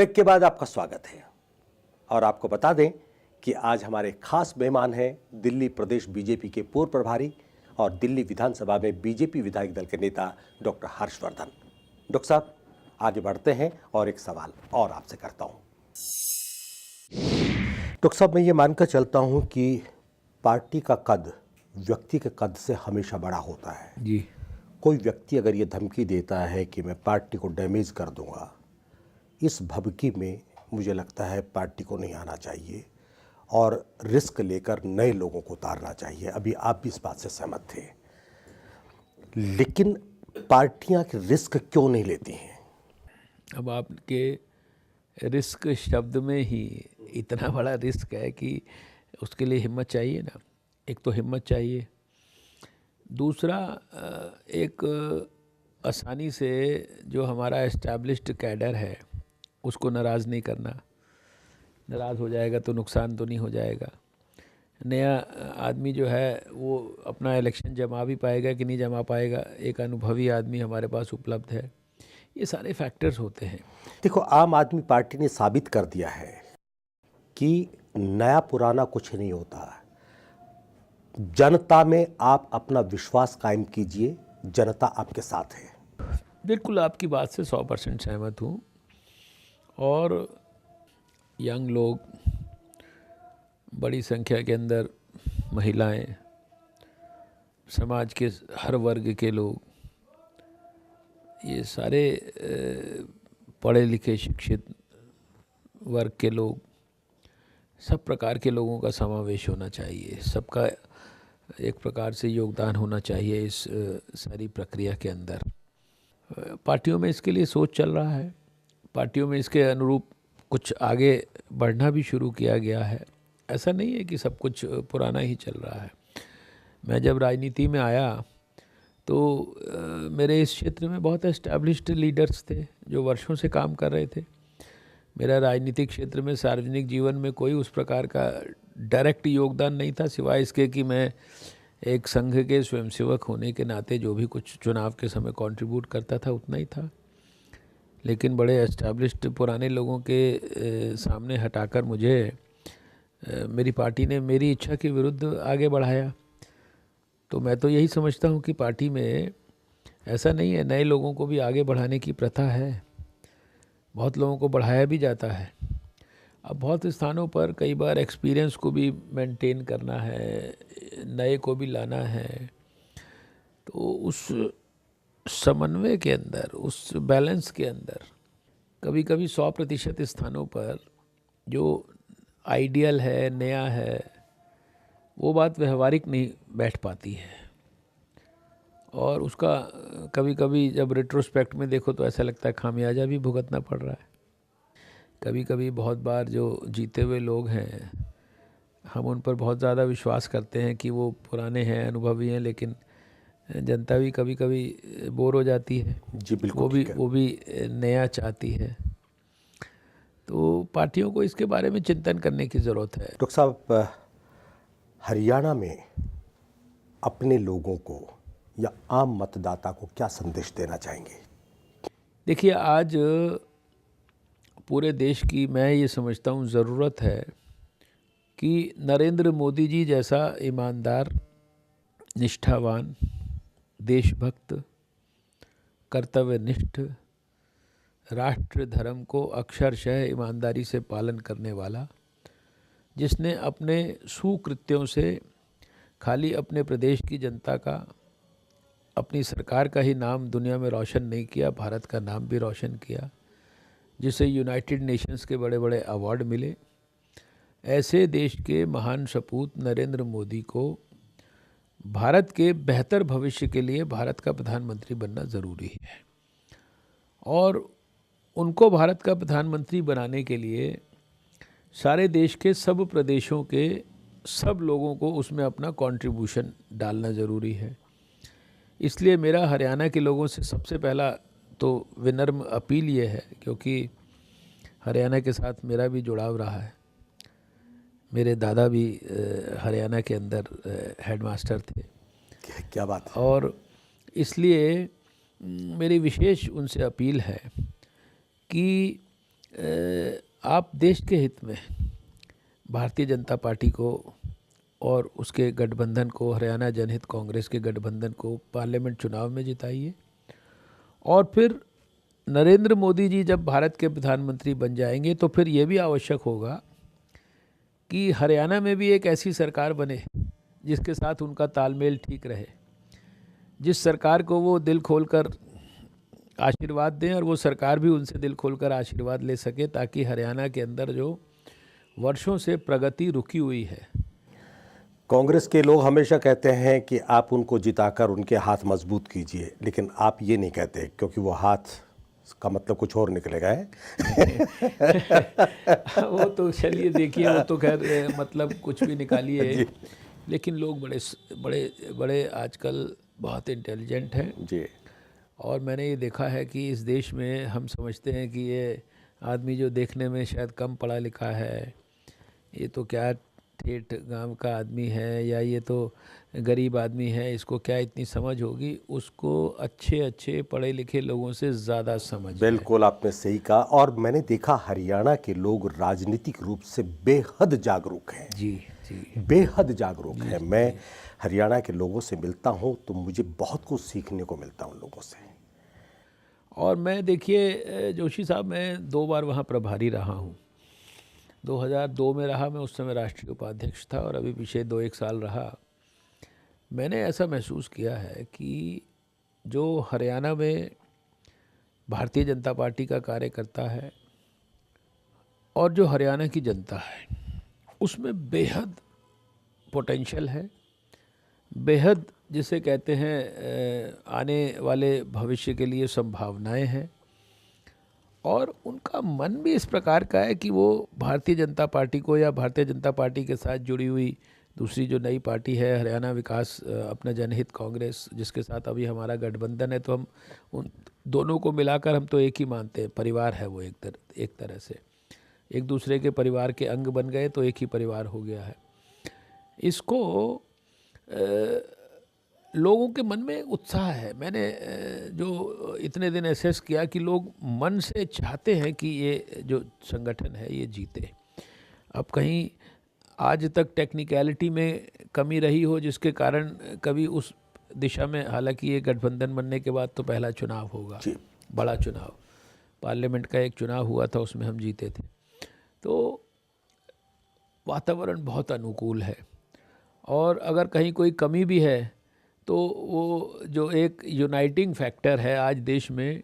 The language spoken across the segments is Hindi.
ब्रेक के बाद आपका स्वागत है और आपको बता दें कि आज हमारे खास मेहमान हैं दिल्ली प्रदेश बीजेपी के पूर्व प्रभारी और दिल्ली विधानसभा में बीजेपी विधायक दल के नेता डॉक्टर हर्षवर्धन। डॉक्टर साहब, आगे बढ़ते हैं और एक सवाल और आपसे करता हूं। डॉक्टर साहब, मैं ये मानकर चलता हूं कि पार्टी का कद व्यक्ति के कद से हमेशा बड़ा होता है जी। कोई व्यक्ति अगर ये धमकी देता है कि मैं पार्टी को डैमेज कर दूंगा, इस भभकी में मुझे लगता है पार्टी को नहीं आना चाहिए और रिस्क लेकर नए लोगों को उतारना चाहिए। अभी आप भी इस बात से सहमत थे, लेकिन पार्टियां रिस्क क्यों नहीं लेती हैं? अब आपके रिस्क शब्द में ही इतना बड़ा रिस्क है कि उसके लिए हिम्मत चाहिए ना। एक तो हिम्मत चाहिए, दूसरा एक आसानी से जो हमारा एस्टैब्लिश्ड कैडर है उसको नाराज़ नहीं करना। नाराज़ हो जाएगा तो नुकसान तो नहीं हो जाएगा। नया आदमी जो है वो अपना इलेक्शन जमा भी पाएगा कि नहीं जमा पाएगा, एक अनुभवी आदमी हमारे पास उपलब्ध है। ये सारे फैक्टर्स होते हैं। देखो, आम आदमी पार्टी ने साबित कर दिया है कि नया पुराना कुछ नहीं होता। जनता में आप अपना विश्वास कायम कीजिए, जनता आपके साथ है। बिल्कुल आपकी बात से 100% सहमत हूँ। और यंग लोग, बड़ी संख्या के अंदर महिलाएं, समाज के हर वर्ग के लोग, ये सारे पढ़े लिखे शिक्षित वर्ग के लोग, सब प्रकार के लोगों का समावेश होना चाहिए। सबका एक प्रकार से योगदान होना चाहिए इस सारी प्रक्रिया के अंदर। पार्टियों में इसके लिए सोच चल रहा है, पार्टियों में इसके अनुरूप कुछ आगे बढ़ना भी शुरू किया गया है। ऐसा नहीं है कि सब कुछ पुराना ही चल रहा है। मैं जब राजनीति में आया तो मेरे इस क्षेत्र में बहुत एस्टैब्लिश्ड लीडर्स थे जो वर्षों से काम कर रहे थे। मेरा राजनीतिक क्षेत्र में, सार्वजनिक जीवन में कोई उस प्रकार का डायरेक्ट योगदान नहीं था, सिवाय इसके कि मैं एक संघ के स्वयंसेवक होने के नाते जो भी कुछ चुनाव के समय कंट्रीब्यूट करता था उतना ही था। लेकिन बड़े एस्टैब्लिश्ड पुराने लोगों के सामने हटाकर मुझे मेरी पार्टी ने मेरी इच्छा के विरुद्ध आगे बढ़ाया। तो मैं तो यही समझता हूँ कि पार्टी में ऐसा नहीं है, नए लोगों को भी आगे बढ़ाने की प्रथा है, बहुत लोगों को बढ़ाया भी जाता है। अब बहुत स्थानों पर कई बार एक्सपीरियंस को भी मेंटेन करना है, नए को भी लाना है। तो उस समन्वय के अंदर, उस बैलेंस के अंदर कभी कभी 100% स्थानों पर जो आइडियल है, नया है, वो बात व्यवहारिक नहीं बैठ पाती है। और उसका कभी कभी जब रिट्रोस्पेक्ट में देखो तो ऐसा लगता है खामियाजा भी भुगतना पड़ रहा है। कभी कभी बहुत बार जो जीते हुए लोग हैं, हम उन पर बहुत ज़्यादा विश्वास करते हैं कि वो पुराने हैं, अनुभवी हैं, लेकिन जनता भी कभी कभी बोर हो जाती है। जी बिल्कुल, वो भी नया चाहती है। तो पार्टियों को इसके बारे में चिंतन करने की ज़रूरत है। डॉक्टर साहब, हरियाणा में अपने लोगों को या आम मतदाता को क्या संदेश देना चाहेंगे? देखिए, आज पूरे देश की मैं ये समझता हूँ ज़रूरत है कि नरेंद्र मोदी जी जैसा ईमानदार, निष्ठावान, देशभक्त, कर्तव्यनिष्ठ, राष्ट्र धर्म को अक्षरशः ईमानदारी से पालन करने वाला, जिसने अपने सुकृत्यों से खाली अपने प्रदेश की जनता का, अपनी सरकार का ही नाम दुनिया में रोशन नहीं किया, भारत का नाम भी रोशन किया, जिसे यूनाइटेड नेशंस के बड़े बड़े अवार्ड मिले, ऐसे देश के महान सपूत नरेंद्र मोदी को भारत के बेहतर भविष्य के लिए भारत का प्रधानमंत्री बनना ज़रूरी है। और उनको भारत का प्रधानमंत्री बनाने के लिए सारे देश के सब प्रदेशों के सब लोगों को उसमें अपना कंट्रीब्यूशन डालना ज़रूरी है। इसलिए मेरा हरियाणा के लोगों से सबसे पहला तो विनम्र अपील ये है, क्योंकि हरियाणा के साथ मेरा भी जुड़ाव रहा है। मेरे दादा भी हरियाणा के अंदर हेडमास्टर थे। क्या बात है। और इसलिए मेरी विशेष उनसे अपील है कि आप देश के हित में भारतीय जनता पार्टी को और उसके गठबंधन को, हरियाणा जनहित कांग्रेस के गठबंधन को पार्लियामेंट चुनाव में जिताइए और फिर नरेंद्र मोदी जी जब भारत के प्रधानमंत्री बन जाएंगे तो फिर ये भी आवश्यक होगा कि हरियाणा में भी एक ऐसी सरकार बने जिसके साथ उनका तालमेल ठीक रहे, जिस सरकार को वो दिल खोलकर आशीर्वाद दें और वो सरकार भी उनसे दिल खोलकर आशीर्वाद ले सके, ताकि हरियाणा के अंदर जो वर्षों से प्रगति रुकी हुई है। कांग्रेस के लोग हमेशा कहते हैं कि आप उनको जिताकर उनके हाथ मजबूत कीजिए, लेकिन आप ये नहीं कहते क्योंकि वो हाथ का मतलब कुछ और निकलेगा है। वो तो चलिए देखिए, वो तो खैर मतलब कुछ भी निकालिए, लेकिन लोग बड़े बड़े बड़े आजकल बहुत इंटेलिजेंट हैं जी। और मैंने ये देखा है कि इस देश में हम समझते हैं कि ये आदमी जो देखने में शायद कम पढ़ा लिखा है, ये तो क्या ठेठ गांव का आदमी है या ये तो गरीब आदमी है, इसको क्या इतनी समझ होगी। उसको अच्छे अच्छे पढ़े लिखे लोगों से ज़्यादा समझ है। बिल्कुल आपने सही कहा। और मैंने देखा हरियाणा के लोग राजनीतिक रूप से बेहद जागरूक हैं। जी जी, बेहद जागरूक हैं। मैं हरियाणा के लोगों से मिलता हूं तो मुझे बहुत कुछ सीखने को मिलता है उन लोगों से। और मैं देखिए जोशी साहब, मैं 2 बार वहाँ प्रभारी रहा हूँ। 2002 में रहा, मैं उस समय राष्ट्रीय उपाध्यक्ष था, और अभी पीछे 2-1 साल रहा। मैंने ऐसा महसूस किया है कि जो हरियाणा में भारतीय जनता पार्टी का कार्यकर्ता है और जो हरियाणा की जनता है, उसमें बेहद पोटेंशियल है, बेहद जिसे कहते हैं आने वाले भविष्य के लिए संभावनाएं हैं। और उनका मन भी इस प्रकार का है कि वो भारतीय जनता पार्टी को या भारतीय जनता पार्टी के साथ जुड़ी हुई दूसरी जो नई पार्टी है हरियाणा विकास अपना जनहित कांग्रेस, जिसके साथ अभी हमारा गठबंधन है, तो हम उन दोनों को मिलाकर हम तो एक ही मानते हैं, परिवार है वो एक तरह से एक दूसरे के परिवार के अंग बन गए तो एक ही परिवार हो गया है। इसको लोगों के मन में उत्साह है। मैंने जो इतने दिन एसेस किया कि लोग मन से चाहते हैं कि ये जो संगठन है ये जीते। अब कहीं आज तक टेक्निकलिटी में कमी रही हो जिसके कारण कभी उस दिशा में, हालांकि ये गठबंधन बनने के बाद तो पहला चुनाव होगा, बड़ा चुनाव, पार्लियामेंट का एक चुनाव हुआ था, उसमें हम जीते थे, तो वातावरण बहुत अनुकूल है। और अगर कहीं कोई कमी भी है तो वो जो एक यूनाइटिंग फैक्टर है आज देश में,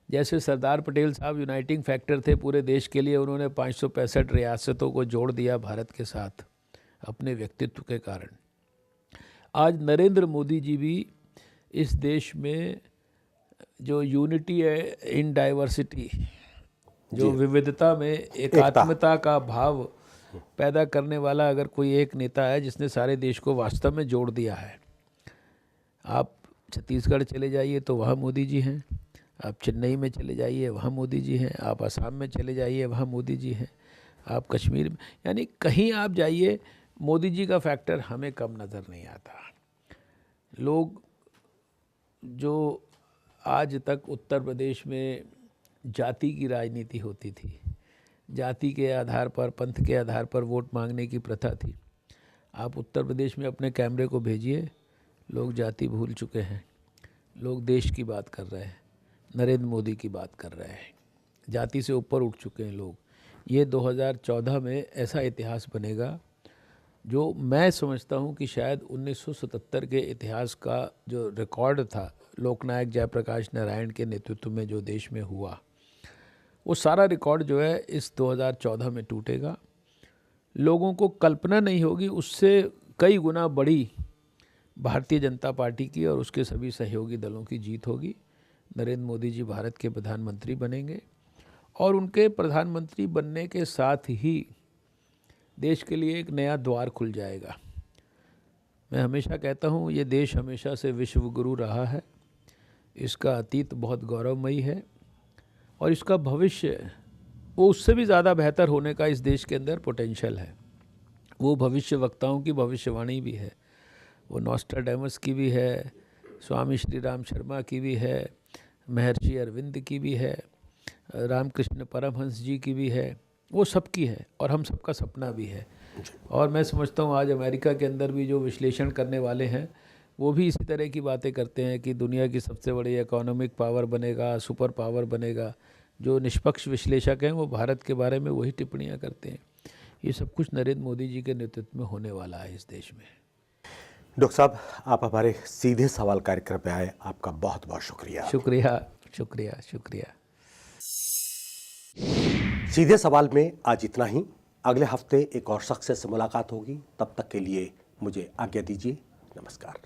जैसे सरदार पटेल साहब यूनाइटिंग फैक्टर थे पूरे देश के लिए, उन्होंने 565 रियासतों को जोड़ दिया भारत के साथ अपने व्यक्तित्व के कारण। आज नरेंद्र मोदी जी भी इस देश में जो यूनिटी है इन डाइवर्सिटी, जो विविधता में एकात्मता का भाव पैदा करने वाला अगर कोई एक नेता है जिसने सारे देश को वास्तव में जोड़ दिया है। आप छत्तीसगढ़ चले जाइए तो वहाँ मोदी जी हैं, आप चेन्नई में चले जाइए वहाँ मोदी जी हैं, आप असम में चले जाइए वहाँ मोदी जी हैं, आप कश्मीर में, यानी कहीं आप जाइए मोदी जी का फैक्टर हमें कम नज़र नहीं आता। लोग जो आज तक उत्तर प्रदेश में जाति की राजनीति होती थी, जाति के आधार पर, पंथ के आधार पर वोट मांगने की प्रथा थी, आप उत्तर प्रदेश में अपने कैमरे को भेजिए, लोग जाति भूल चुके हैं, लोग देश की बात कर रहे हैं, नरेंद्र मोदी की बात कर रहे हैं, जाति से ऊपर उठ चुके हैं लोग। ये 2014 में ऐसा इतिहास बनेगा जो मैं समझता हूँ कि शायद 1977 के इतिहास का जो रिकॉर्ड था लोकनायक जयप्रकाश नारायण के नेतृत्व में जो देश में हुआ, वो सारा रिकॉर्ड जो है इस 2014 में टूटेगा। लोगों को कल्पना नहीं होगी, उससे कई गुना बड़ी भारतीय जनता पार्टी की और उसके सभी सहयोगी दलों की जीत होगी। नरेंद्र मोदी जी भारत के प्रधानमंत्री बनेंगे और उनके प्रधानमंत्री बनने के साथ ही देश के लिए एक नया द्वार खुल जाएगा। मैं हमेशा कहता हूँ ये देश हमेशा से विश्व गुरु रहा है, इसका अतीत बहुत गौरवमयी है और इसका भविष्य वो उससे भी ज़्यादा बेहतर होने का इस देश के अंदर पोटेंशियल है। वो भविष्य वक्ताओं की भविष्यवाणी भी है, वो नॉस्ट्राडेमस की भी है, स्वामी श्री राम शर्मा की भी है, महर्षि अरविंद की भी है, रामकृष्ण परमहंस जी की भी है, वो सबकी है और हम सबका सपना भी है। और मैं समझता हूँ आज अमेरिका के अंदर भी जो विश्लेषण करने वाले हैं वो भी इसी तरह की बातें करते हैं कि दुनिया की सबसे बड़ी इकोनॉमिक पावर बनेगा, सुपर पावर बनेगा। जो निष्पक्ष विश्लेषक हैं वो भारत के बारे में वही टिप्पणियाँ करते हैं। ये सब कुछ नरेंद्र मोदी जी के नेतृत्व में होने वाला है इस देश में। डॉक्टर साहब, आप हमारे सीधे सवाल कार्यक्रम में आए, आपका बहुत बहुत शुक्रिया। शुक्रिया शुक्रिया शुक्रिया। सीधे सवाल में आज इतना ही। अगले हफ्ते एक और शख्स से मुलाकात होगी। तब तक के लिए मुझे आज्ञा दीजिए। नमस्कार।